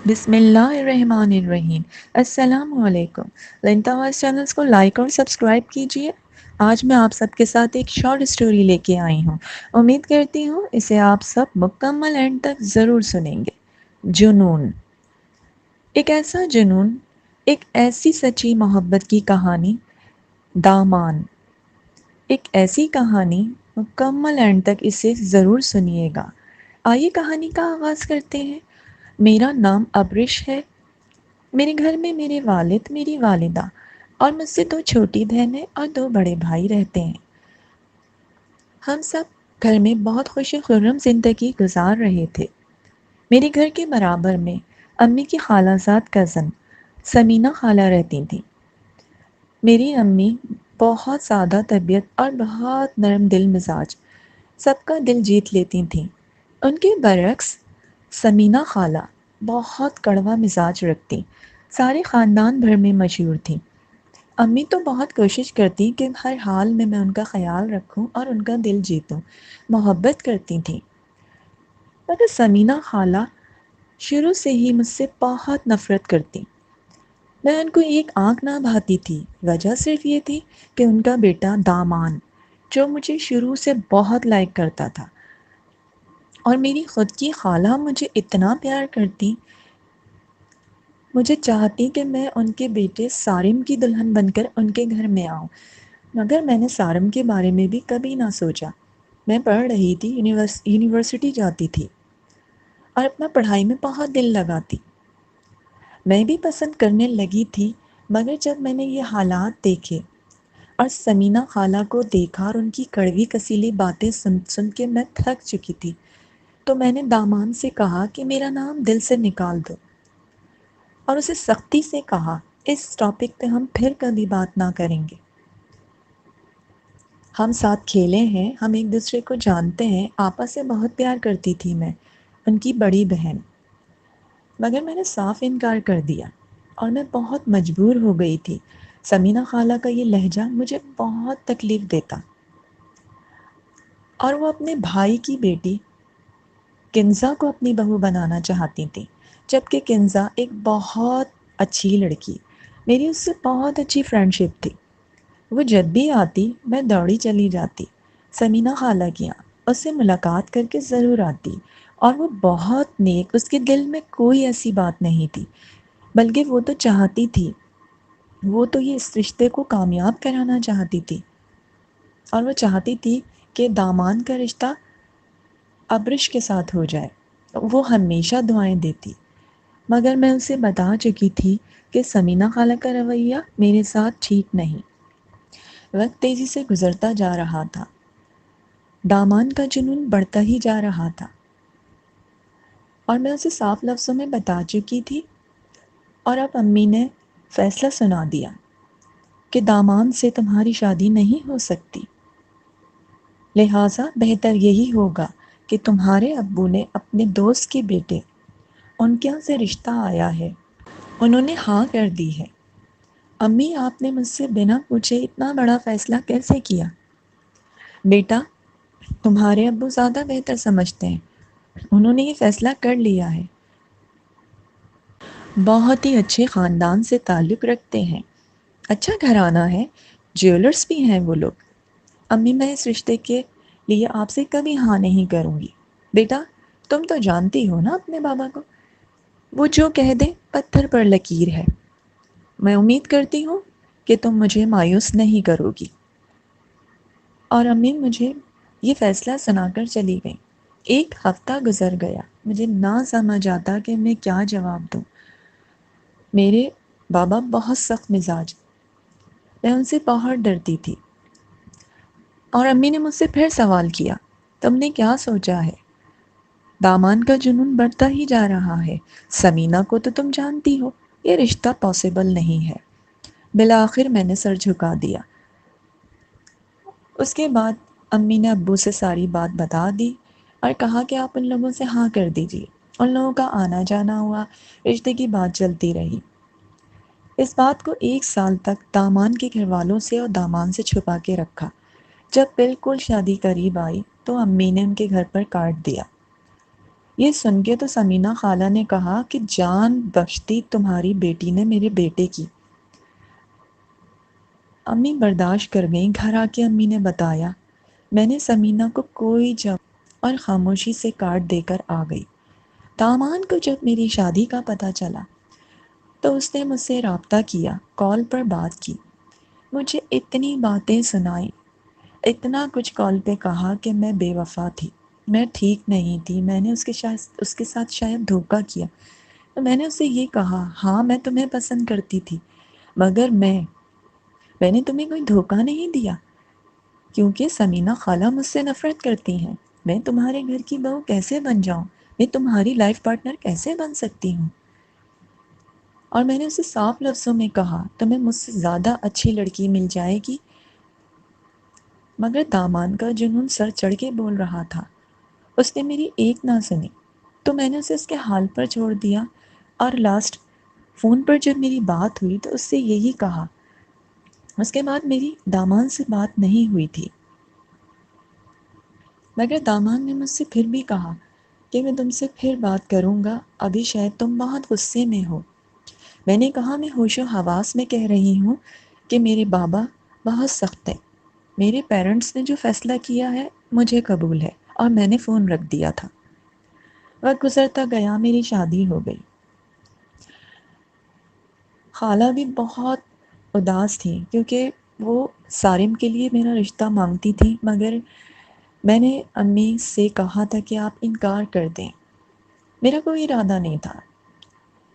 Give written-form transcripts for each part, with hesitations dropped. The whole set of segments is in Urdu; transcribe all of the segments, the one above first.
بسم اللہ الرحمن الرحیم۔ السلام علیکم۔ لنتا واس چینلز کو لائک اور سبسکرائب کیجیے۔ آج میں آپ سب کے ساتھ ایک شارٹ اسٹوری لے کے آئی ہوں۔ امید کرتی ہوں اسے آپ سب مکمل اینڈ تک ضرور سنیں گے۔ جنون۔ ایک ایسا جنون، ایک ایسی سچی محبت کی کہانی، دامان۔ ایک ایسی کہانی، مکمل اینڈ تک اسے ضرور سنیے گا۔ آئیے کہانی کا آغاز کرتے ہیں۔ میرا نام ابرش ہے۔ میرے گھر میں میرے والد، میری والدہ اور مجھ سے 2 چھوٹی بہنیں اور 2 بڑے بھائی رہتے ہیں۔ ہم سب گھر میں بہت خوش خرم زندگی گزار رہے تھے۔ میرے گھر کے برابر میں امی کی خالہ زاد کزن سمینہ خالہ رہتی تھیں۔ میری امی بہت سادہ طبیعت اور بہت نرم دل مزاج، سب کا دل جیت لیتی تھیں۔ ان کے برعکس سمینہ خالہ بہت کڑوا مزاج رکھتی، سارے خاندان بھر میں مشہور تھیں۔ امی تو بہت کوشش کرتی کہ ہر حال میں ان کا خیال رکھوں اور ان کا دل جیتوں، محبت کرتی تھیں۔ مگر سمینہ خالہ شروع سے ہی مجھ سے بہت نفرت کرتی۔ میں ان کو ایک آنکھ نہ بھاتی تھی۔ وجہ صرف یہ تھی کہ ان کا بیٹا دامان، جو مجھے شروع سے بہت لائک کرتا تھا، اور میری خود کی خالہ مجھے اتنا پیار کرتی، مجھے چاہتی کہ میں ان کے بیٹے سارم کی دلہن بن کر ان کے گھر میں آؤں۔ مگر میں نے سارم کے بارے میں بھی کبھی نہ سوچا۔ میں پڑھ رہی تھی، یونیورسٹی جاتی تھی اور اپنا پڑھائی میں بہت دل لگاتی۔ میں بھی پسند کرنے لگی تھی، مگر جب میں نے یہ حالات دیکھے اور سمینہ خالہ کو دیکھا اور ان کی کڑوی کسیلی باتیں سن سن کے میں تھک چکی تھی، تو میں نے دامان سے کہا کہ میرا نام دل سے نکال دو، اور اسے سختی سے کہا اس ٹاپک پہ ہم پھر کبھی بات نہ کریں گے۔ ہم ساتھ کھیلے ہیں، ہم ایک دوسرے کو جانتے ہیں۔ آپا سے بہت پیار کرتی تھی میں، ان کی بڑی بہن، مگر میں نے صاف انکار کر دیا اور میں بہت مجبور ہو گئی تھی۔ سمینہ خالہ کا یہ لہجہ مجھے بہت تکلیف دیتا، اور وہ اپنے بھائی کی بیٹی کنزا کو اپنی بہو بنانا چاہتی تھی، جبکہ کنزا ایک بہت اچھی لڑکی، میری اس سے بہت اچھی فرینڈشپ تھی۔ وہ جب بھی آتی میں دوڑی چلی جاتی سمینہ خالہ کی یہاں، اس سے ملاقات کر کے ضرور آتی، اور وہ بہت نیک، اس کے دل میں کوئی ایسی بات نہیں تھی، بلکہ وہ تو چاہتی تھی، وہ تو یہ اس رشتے کو کامیاب کرانا چاہتی تھی، اور وہ چاہتی تھی کہ دامان کا رشتہ ابرش کے ساتھ ہو جائے۔ وہ ہمیشہ دعائیں دیتی، مگر میں اسے بتا چکی تھی کہ سمینہ خالہ کا رویہ میرے ساتھ ٹھیک نہیں۔ وقت تیزی سے گزرتا جا رہا تھا، دامان کا جنون بڑھتا ہی جا رہا تھا، اور میں اسے صاف لفظوں میں بتا چکی تھی، اور اب امی نے فیصلہ سنا دیا کہ دامان سے تمہاری شادی نہیں ہو سکتی، لہٰذا بہتر یہی ہوگا کہ تمہارے ابو نے اپنے دوست کے بیٹے، ان کے یہاں سے رشتہ آیا ہے، انہوں نے ہاں کر دی ہے۔ امی، آپ نے مجھ سے بنا پوچھے اتنا بڑا فیصلہ کیسے کیا؟ بیٹا، تمہارے ابو زیادہ بہتر سمجھتے ہیں، انہوں نے یہ فیصلہ کر لیا ہے، بہت ہی اچھے خاندان سے تعلق رکھتے ہیں، اچھا گھرانہ ہے، جیولرز بھی ہیں وہ لوگ۔ امی، میں اس رشتے کے لیے آپ سے کبھی ہاں نہیں کروں گی۔ بیٹا، تم تو جانتی ہو نا اپنے بابا کو، وہ جو کہہ دیں پتھر پر لکیر ہے۔ میں امید کرتی ہوں کہ تم مجھے مایوس نہیں کرو گی۔ اور امی مجھے یہ فیصلہ سنا کر چلی گئیں۔ 1 ہفتہ گزر گیا، مجھے نہ سمجھ آتا کہ میں کیا جواب دوں۔ میرے بابا بہت سخت مزاج، میں ان سے بہت ڈرتی تھی، اور امی نے مجھ سے پھر سوال کیا، تم نے کیا سوچا ہے؟ دامان کا جنون بڑھتا ہی جا رہا ہے، سمینہ کو تو تم جانتی ہو، یہ رشتہ پاسبل نہیں ہے۔ بالآخر میں نے سر جھکا دیا۔ اس کے بعد امی نے ابو سے ساری بات بتا دی اور کہا کہ آپ ان لوگوں سے ہاں کر دیجیے۔ ان لوگوں کا آنا جانا ہوا، رشتے کی بات چلتی رہی۔ اس بات کو 1 سال تک دامان کے گھر والوں سے اور دامان سے چھپا کے رکھا۔ جب بالکل شادی قریب آئی تو امی نے ان کے گھر پر کاٹ دیا۔ یہ سن کے تو سمینہ خالہ نے کہا کہ جان بخشتی تمہاری بیٹی نے میرے بیٹے کی۔ امی برداشت کر گئیں۔ گھر آ کے امی نے بتایا۔ میں نے سمینہ کو کوئی جواب اور خاموشی سے کاٹ دے کر آ گئی۔ داماد کو جب میری شادی کا پتہ چلا تو اس نے مجھ سے رابطہ کیا، کال پر بات کی، مجھے اتنی باتیں سنائیں، اتنا کچھ کال پہ کہا کہ میں بے وفا تھی، میں ٹھیک نہیں تھی، میں نے اس کے ساتھ شاید دھوکہ کیا۔ تو میں نے اسے یہ کہا، ہاں میں تمہیں پسند کرتی تھی، مگر میں نے تمہیں کوئی دھوکہ نہیں دیا، کیونکہ سمینہ خالہ مجھ سے نفرت کرتی ہیں۔ میں تمہارے گھر کی بہو کیسے بن جاؤں؟ میں تمہاری لائف پارٹنر کیسے بن سکتی ہوں؟ اور میں نے اسے صاف لفظوں میں کہا، تمہیں مجھ سے زیادہ اچھی لڑکی مل جائے گی۔ مگر دامان کا جنون سر چڑھ کے بول رہا تھا۔ اس نے میری ایک نہ سنی، تو میں نے اسے اس کے حال پر چھوڑ دیا، اور لاسٹ فون پر جب میری بات ہوئی تو اس سے یہی کہا۔ اس کے بعد میری دامان سے بات نہیں ہوئی تھی، مگر دامان نے مجھ سے پھر بھی کہا کہ میں تم سے پھر بات کروں گا، ابھی شاید تم بہت غصے میں ہو۔ میں نے کہا، میں ہوش و حواس میں کہہ رہی ہوں کہ میرے بابا بہت سخت ہیں، میرے پیرنٹس نے جو فیصلہ کیا ہے مجھے قبول ہے، اور میں نے فون رکھ دیا تھا۔ وقت گزرتا گیا، میری شادی ہو گئی۔ خالہ بھی بہت اداس تھی کیونکہ وہ سارم کے لیے میرا رشتہ مانگتی تھی، مگر میں نے امی سے کہا تھا کہ آپ انکار کر دیں، میرا کوئی ارادہ نہیں تھا،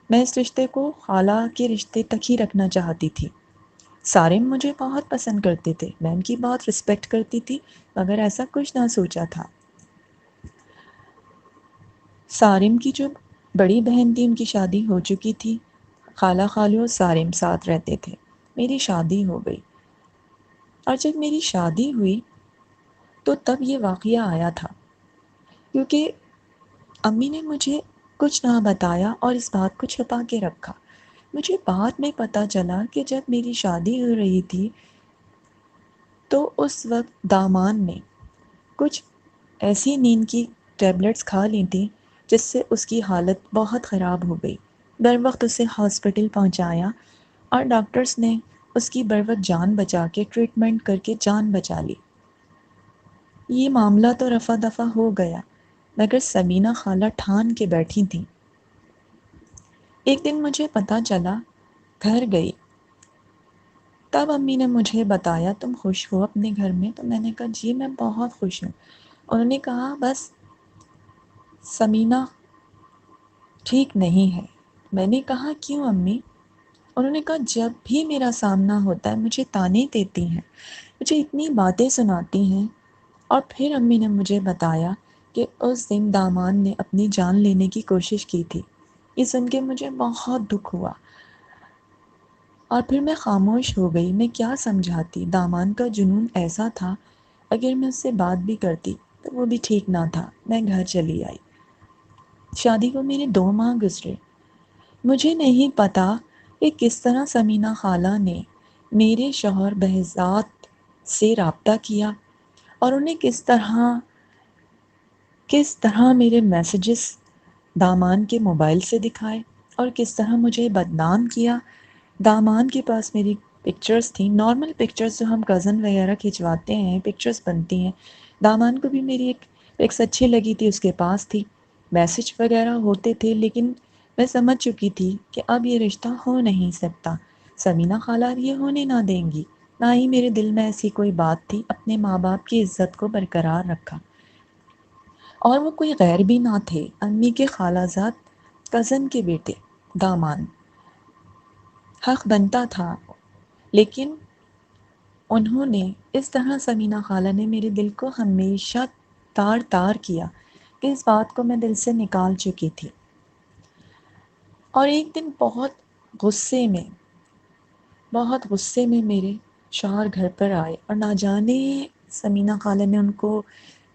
میں اس رشتے کو خالہ کے رشتے تک ہی رکھنا چاہتی تھی۔ سارم مجھے بہت پسند کرتے تھے، میں ان کی بہت رسپیکٹ کرتی تھی، مگر ایسا کچھ نہ سوچا تھا۔ سارم کی جو بڑی بہن تھی ان کی شادی ہو چکی تھی، خالہ خالو اور سارم ساتھ رہتے تھے۔ میری شادی ہو گئی، اور جب میری شادی ہوئی تو تب یہ واقعہ آیا تھا، کیونکہ امی نے مجھے کچھ نہ بتایا اور اس بات کو چھپا کے رکھا۔ مجھے بعد میں پتہ چلا کہ جب میری شادی ہو رہی تھی تو اس وقت دامان نے کچھ ایسی نیند کی ٹیبلٹس کھا لی تھیں جس سے اس کی حالت بہت خراب ہو گئی۔ بر وقت اسے ہاسپٹل پہنچایا اور ڈاکٹرز نے اس کی بر وقت جان بچا کے ٹریٹمنٹ کر کے جان بچا لی۔ یہ معاملہ تو رفع دفع ہو گیا، مگر سمینہ خالہ ٹھان کے بیٹھی تھیں۔ ایک دن مجھے پتہ چلا، گھر گئی، تب امی نے مجھے بتایا، تم خوش ہو اپنے گھر میں؟ تو میں نے کہا جی میں بہت خوش ہوں۔ انہوں نے کہا بس سمینہ ٹھیک نہیں ہے۔ میں نے کہا کیوں امی؟ انہوں نے کہا جب بھی میرا سامنا ہوتا ہے مجھے تانے دیتی ہیں، مجھے اتنی باتیں سناتی ہیں۔ اور پھر امی نے مجھے بتایا کہ اس دن دامان نے اپنی جان لینے کی کوشش کی تھی۔ یہ سن کے مجھے بہت دکھ ہوا، اور پھر میں خاموش ہو گئی۔ میں کیا سمجھاتی؟ دامان کا جنون ایسا تھا، اگر میں اس سے بات بھی کرتی تو وہ بھی ٹھیک نہ تھا۔ میں گھر چلی آئی۔ شادی کو میرے 2 ماہ گزرے۔ مجھے نہیں پتا کہ کس طرح سمینہ خالہ نے میرے شوہر بہزاد سے رابطہ کیا، اور انہیں کس طرح میرے میسیجز دامان کے موبائل سے دکھائے، اور کس طرح مجھے بدنام کیا۔ دامان کے پاس میری پکچرز تھیں، نارمل پکچرز جو ہم کزن وغیرہ کھنچواتے ہیں، پکچرز بنتی ہیں۔ دامان کو بھی میری ایک پکس اچھی لگی تھی، اس کے پاس تھی، میسیج وغیرہ ہوتے تھے، لیکن میں سمجھ چکی تھی کہ اب یہ رشتہ ہو نہیں سکتا، سمینہ خالہ یہ ہونے نہ دیں گی، نہ ہی میرے دل میں ایسی کوئی بات تھی۔ اپنے ماں باپ کی عزت کو برقرار رکھا، اور وہ کوئی غیر بھی نہ تھے، امی کے خالہ زاد کزن کے بیٹے دامان۔ حق بنتا تھا، لیکن انہوں نے اس طرح سمینہ خالہ نے میرے دل کو ہمیشہ تار تار کیا کہ اس بات کو میں دل سے نکال چکی تھی۔ اور ایک دن بہت غصے میں میرے شوہر گھر پر آئے، اور نہ جانے سمینہ خالہ نے ان کو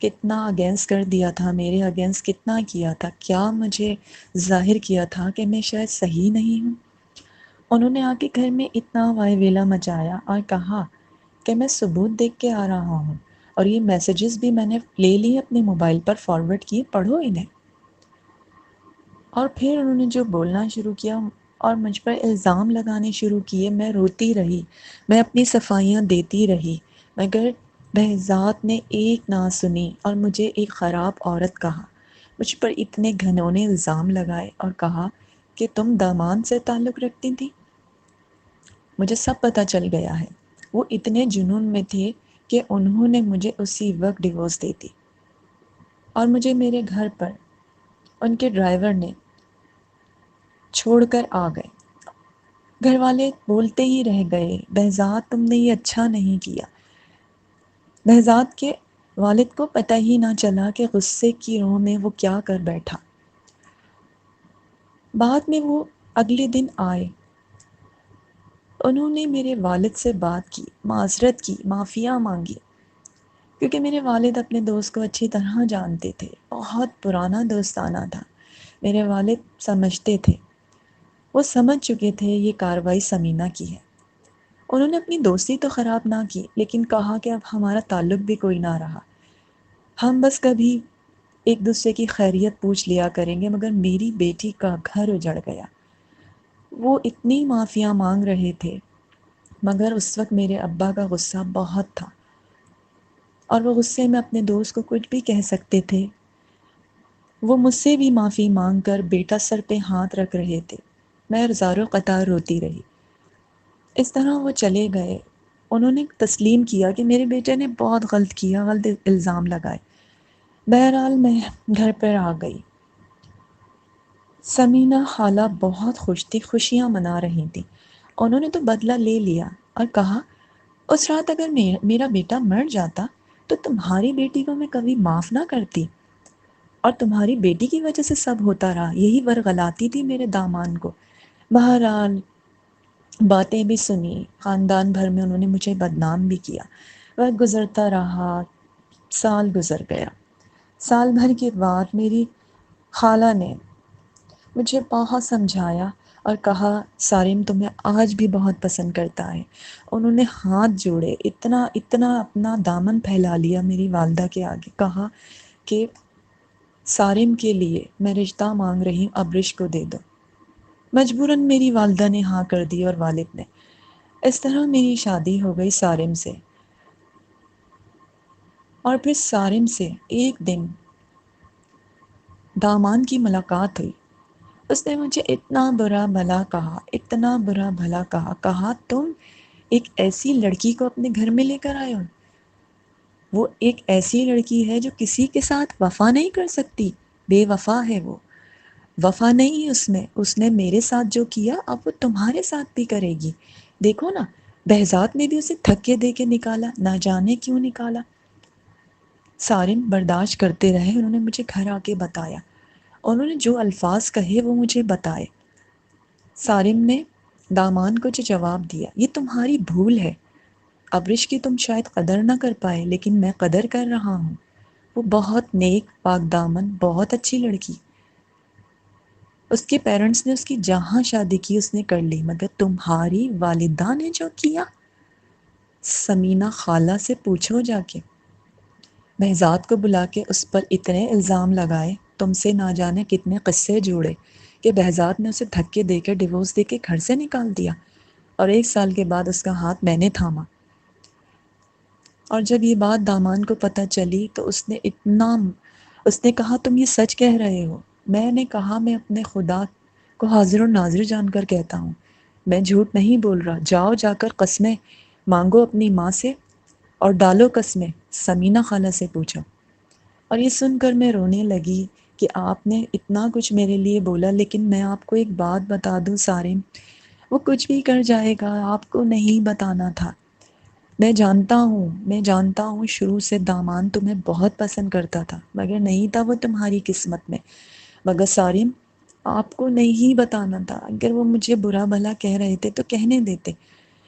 کتنا اگینسٹ کر دیا تھا، میرے اگینسٹ کتنا کیا تھا، کیا مجھے ظاہر کیا تھا کہ میں شاید صحیح نہیں ہوں۔ انہوں نے آ کے گھر میں اتنا وائی ویلا مچایا اور کہا کہ میں ثبوت دیکھ کے آ رہا ہوں، اور یہ میسیجز بھی میں نے لے لی اپنے موبائل پر، فارورڈ کیے، پڑھو انہیں۔ اور پھر انہوں نے جو بولنا شروع کیا اور مجھ پر الزام لگانے شروع کیے، میں روتی رہی، میں اپنی صفائیاں دیتی رہی، مگر بہزاد نے ایک نہ سنی اور مجھے ایک خراب عورت کہا، مجھ پر اتنے گھنونے الزام لگائے اور کہا کہ تم داماد سے تعلق رکھتی تھی۔ مجھے سب پتہ چل گیا ہے۔ وہ اتنے جنون میں تھے کہ انہوں نے مجھے اسی وقت ڈیورس دے دی اور مجھے میرے گھر پر ان کے ڈرائیور نے چھوڑ کر آ گئے۔ گھر والے بولتے ہی رہ گئے، بہزاد تم نے یہ اچھا نہیں کیا۔ بہزاد کے والد کو پتہ ہی نہ چلا کہ غصے کی رو میں وہ کیا کر بیٹھا۔ بعد میں وہ اگلے دن آئے، انہوں نے میرے والد سے بات کی، معذرت کی، معافیاں مانگی، کیونکہ میرے والد اپنے دوست کو اچھی طرح جانتے تھے، بہت پرانا دوستانہ تھا۔ میرے والد سمجھتے تھے، وہ سمجھ چکے تھے یہ کارروائی ثمینہ کی ہے۔ انہوں نے اپنی دوستی تو خراب نہ کی، لیکن کہا کہ اب ہمارا تعلق بھی کوئی نہ رہا، ہم بس کبھی ایک دوسرے کی خیریت پوچھ لیا کریں گے، مگر میری بیٹی کا گھر اجڑ گیا۔ وہ اتنی معافیاں مانگ رہے تھے، مگر اس وقت میرے ابا کا غصہ بہت تھا اور وہ غصے میں اپنے دوست کو کچھ بھی کہہ سکتے تھے۔ وہ مجھ سے بھی معافی مانگ کر بیٹا سر پہ ہاتھ رکھ رہے تھے، میں زاروں قطار روتی رہی۔ اس طرح وہ چلے گئے۔ انہوں نے تسلیم کیا کہ میرے بیٹے نے بہت غلط کیا، غلط الزام لگائے۔ بہرحال میں گھر پر آ گئی۔ ثمینہ خالہ بہت خوش تھی، خوشیاں منا رہی تھیں۔ انہوں نے تو بدلہ لے لیا اور کہا اس رات اگر میرا بیٹا مر جاتا تو تمہاری بیٹی کو میں کبھی معاف نہ کرتی، اور تمہاری بیٹی کی وجہ سے سب ہوتا رہا، یہی ورغلاتی تھی میرے داماد کو۔ بہرحال باتیں بھی سنی، خاندان بھر میں انہوں نے مجھے بدنام بھی کیا۔ وقت گزرتا رہا، سال گزر گیا۔ سال بھر کے بعد میری خالہ نے مجھے بہت سمجھایا اور کہا سارم تمہیں آج بھی بہت پسند کرتا ہے۔ انہوں نے ہاتھ جوڑے، اتنا اتنا اپنا دامن پھیلا لیا میری والدہ کے آگے، کہا کہ سارم کے لیے میں رشتہ مانگ رہی ہوں، ابرش کو دے دو۔ مجبوراً میری والدہ نے ہاں کر دی اور والد نے۔ اس طرح میری شادی ہو گئی سارم سے۔ اور پھر سارم سے ایک دن داماد کی ملاقات ہوئی۔ اس نے مجھے اتنا برا بھلا کہا، اتنا برا بھلا کہا، کہا تم ایک ایسی لڑکی کو اپنے گھر میں لے کر آئے ہو، وہ ایک ایسی لڑکی ہے جو کسی کے ساتھ وفا نہیں کر سکتی، بے وفا ہے وہ، وفا نہیں اس نے میرے ساتھ جو کیا اب وہ تمہارے ساتھ بھی کرے گی۔ دیکھو نا، بہزاد نے بھی اسے دھکے دے کے نکالا، نہ جانے کیوں نکالا۔ سارم برداشت کرتے رہے، انہوں نے مجھے گھر آ کے بتایا، انہوں نے جو الفاظ کہے وہ مجھے بتائے۔ سارم نے داماد کو جو جواب دیا، یہ تمہاری بھول ہے، ابرش کی تم شاید قدر نہ کر پائے لیکن میں قدر کر رہا ہوں، وہ بہت نیک، پاک دامن، بہت اچھی لڑکی، اس کے پیرنٹس نے اس کی جہاں شادی کی اس نے کر لی، مگر تمہاری والدہ نے جو کیا، ثمینہ خالہ سے پوچھو جا کے۔ بہزاد کو بلا کے اس پر اتنے الزام لگائے، تم سے نہ جانے کتنے قصے جوڑے، کہ بہزاد نے اسے دھکے دے کے ڈیورس دے کے گھر سے نکال دیا، اور 1 سال کے بعد اس کا ہاتھ میں نے تھاما۔ اور جب یہ بات داماد کو پتہ چلی تو اس نے کہا تم یہ سچ کہہ رہے ہو؟ میں نے کہا میں اپنے خدا کو حاضر و ناظر جان کر کہتا ہوں، میں جھوٹ نہیں بول رہا، جاؤ جا کر قسمیں مانگو اپنی ماں سے اور ڈالو قسمیں، ثمینہ خالہ سے پوچھو۔ اور یہ سن کر میں رونے لگی کہ آپ نے اتنا کچھ میرے لیے بولا، لیکن میں آپ کو ایک بات بتا دوں سارم، وہ کچھ بھی کر جائے گا، آپ کو نہیں بتانا تھا۔ میں جانتا ہوں شروع سے داماد تمہیں بہت پسند کرتا تھا، مگر نہیں تھا وہ تمہاری قسمت میں۔ مگر سارم، آپ کو نہیں بتانا تھا، اگر وہ مجھے برا بھلا کہہ رہے تھے تو کہنے دیتے،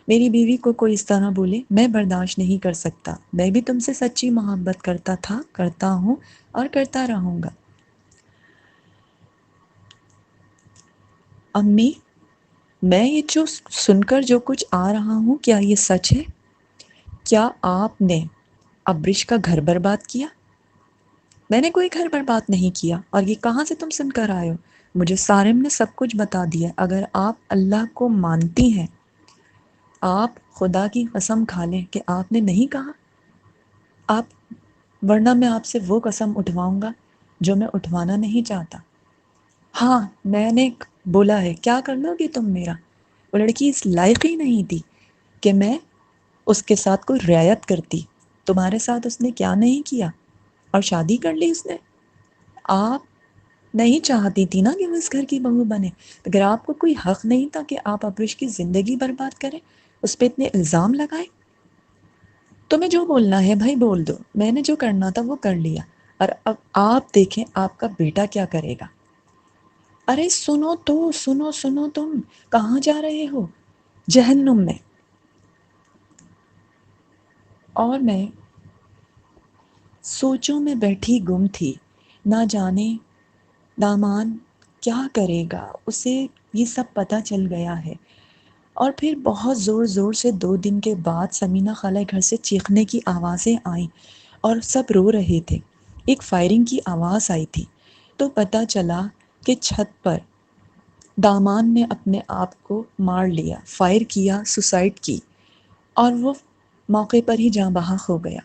میری بیوی کو کوئی اس طرح بولے میں برداشت نہیں کر سکتا، میں بھی تم سے سچی محبت کرتا تھا، کرتا ہوں اور کرتا رہوں گا۔ امی، میں یہ جو سن کر جو کچھ آ رہا ہوں، کیا یہ سچ ہے؟ کیا آپ نے ابرش کا گھر برباد کیا؟ میں نے کوئی گھر برباد نہیں کیا، اور یہ کہاں سے تم سن کر آئے ہو؟ مجھے سارم نے سب کچھ بتا دیا. اگر آپ اللہ کو مانتی ہیں، آپ خدا کی قسم کھا لیں کہ آپ نے نہیں کہا، آپ، ورنہ میں آپ سے وہ قسم اٹھواؤں گا جو میں اٹھوانا نہیں چاہتا. ہاں میں نے بولا ہے، کیا کر لو گی تم میرا؟ وہ لڑکی اس لائق ہی نہیں تھی کہ میں اس کے ساتھ کوئی رعایت کرتی. تمہارے ساتھ اس نے کیا نہیں کیا، اور شادی کر لی اس نے. آپ نہیں چاہتی تھی نا کہ وہ اس گھر کی بہو بنے. اگر آپ کو کوئی حق نہیں تھا کہ آپ ابرش کی زندگی برباد کریں، اس پہ اتنے الزام لگائے. تمہیں جو بولنا ہے بھائی بول دو، میں نے جو کرنا تھا وہ کر لیا، اور اب آپ دیکھیں آپ کا بیٹا کیا کرے گا. ارے سنو تو، سنو سنو، تم کہاں جا رہے ہو؟ جہنم میں. اور میں سوچوں میں بیٹھی گم تھی، نہ جانے دامان کیا کرے گا. اسے یہ سب پتہ چل گیا ہے. اور پھر بہت زور زور سے 2 دن کے بعد سمینہ خالہ گھر سے چیخنے کی آوازیں آئیں اور سب رو رہے تھے. ایک فائرنگ کی آواز آئی تھی تو پتہ چلا کہ چھت پر دامان نے اپنے آپ کو مار لیا، فائر کیا، سوسائڈ کی، اور وہ موقع پر ہی جاں بحق ہو گیا.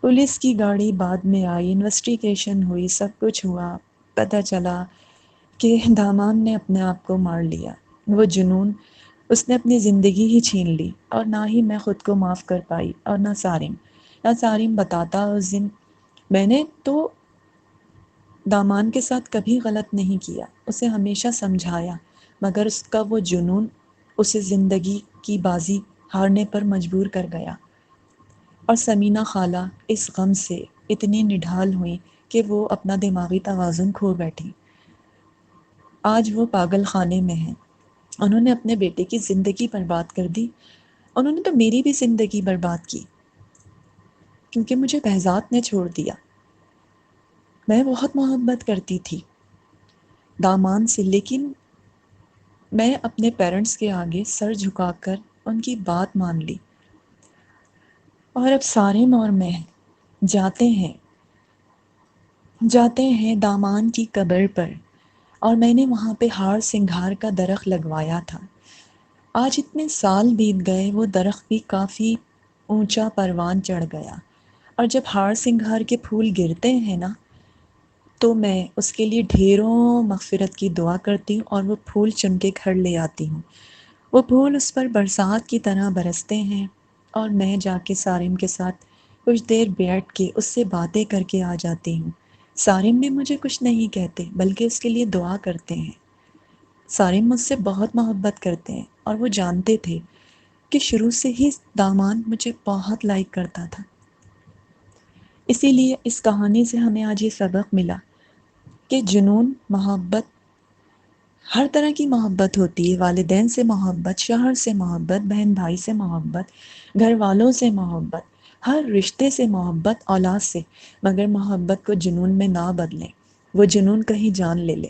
پولیس کی گاڑی بعد میں آئی، انویسٹیگیشن ہوئی، سب کچھ ہوا. پتہ چلا کہ دامان نے اپنے آپ کو مار لیا. وہ جنون، اس نے اپنی زندگی ہی چھین لی. اور نہ ہی میں خود کو معاف کر پائی، اور نہ سارم بتاتا اس دن. میں نے تو دامان کے ساتھ کبھی غلط نہیں کیا، اسے ہمیشہ سمجھایا، مگر اس کا وہ جنون اسے زندگی کی بازی ہارنے پر مجبور کر گیا. اور سمینہ خالہ اس غم سے اتنی نڈھال ہوئیں کہ وہ اپنا دماغی توازن کھو بیٹھی. آج وہ پاگل خانے میں ہیں. انہوں نے اپنے بیٹے کی زندگی برباد کر دی. انہوں نے تو میری بھی زندگی برباد کی، کیونکہ مجھے بہزاد نے چھوڑ دیا. میں بہت محبت کرتی تھی دامان سے، لیکن میں اپنے پیرنٹس کے آگے سر جھکا کر ان کی بات مان لی. اور اب سارم اور میں جاتے ہیں دامان کی قبر پر، اور میں نے وہاں پہ ہار سنگھار کا درخت لگوایا تھا. آج اتنے سال بیت گئے، وہ درخت بھی کافی اونچا پروان چڑھ گیا. اور جب ہار سنگھار کے پھول گرتے ہیں نا، تو میں اس کے لیے ڈھیروں مغفرت کی دعا کرتی ہوں، اور وہ پھول چن کے گھر لے آتی ہوں. وہ پھول اس پر برسات کی طرح برستے ہیں، اور میں جا کے سارم کے ساتھ کچھ دیر بیٹھ کے اس سے باتیں کر کے آ جاتی ہوں. سارم بھی مجھے کچھ نہیں کہتے، بلکہ اس کے لیے دعا کرتے ہیں. سارم مجھ سے بہت محبت کرتے ہیں، اور وہ جانتے تھے کہ شروع سے ہی دامان مجھے بہت لائک کرتا تھا. اسی لیے اس کہانی سے ہمیں آج یہ سبق ملا کہ جنون، محبت، ہر طرح کی محبت ہوتی ہے. والدین سے محبت، شوہر سے محبت، بہن بھائی سے محبت، گھر والوں سے محبت، ہر رشتے سے محبت، اولاد سے. مگر محبت کو جنون میں نہ بدلیں، وہ جنون کہیں جان لے لے.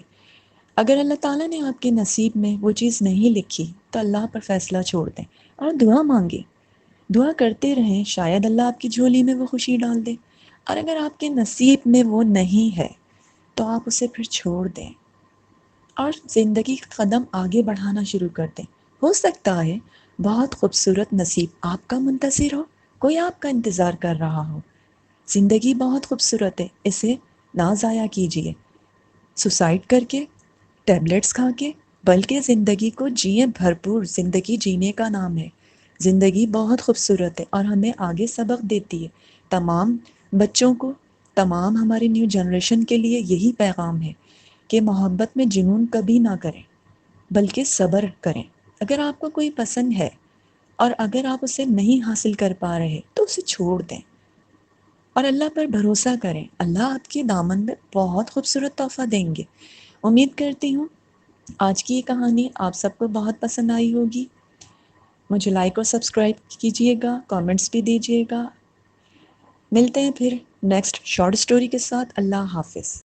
اگر اللہ تعالیٰ نے آپ کے نصیب میں وہ چیز نہیں لکھی تو اللہ پر فیصلہ چھوڑ دیں اور دعا مانگیں. دعا کرتے رہیں، شاید اللہ آپ کی جھولی میں وہ خوشی ڈال دے. اور اگر آپ کے نصیب میں وہ نہیں ہے تو آپ اسے پھر چھوڑ دیں اور زندگی کا قدم آگے بڑھانا شروع کر دیں. ہو سکتا ہے بہت خوبصورت نصیب آپ کا منتظر ہو، کوئی آپ کا انتظار کر رہا ہو. زندگی بہت خوبصورت ہے، اسے نہ ضائع کیجیے سوسائڈ کر کے، ٹیبلٹس کھا کے، بلکہ زندگی کو جئیں بھرپور. زندگی جینے کا نام ہے. زندگی بہت خوبصورت ہے اور ہمیں آگے سبق دیتی ہے. تمام بچوں کو، تمام ہماری نیو جنریشن کے لیے یہی پیغام ہے کہ محبت میں جنون کبھی نہ کریں، بلکہ صبر کریں. اگر آپ کو کوئی پسند ہے اور اگر آپ اسے نہیں حاصل کر پا رہے تو اسے چھوڑ دیں اور اللہ پر بھروسہ کریں. اللہ آپ کے دامن میں بہت خوبصورت تحفہ دیں گے. امید کرتی ہوں آج کی یہ کہانی آپ سب کو بہت پسند آئی ہوگی. مجھے لائک اور سبسکرائب کیجیے گا، کامنٹس بھی دیجیے گا. ملتے ہیں پھر نیکسٹ شارٹ سٹوری کے ساتھ. اللہ حافظ.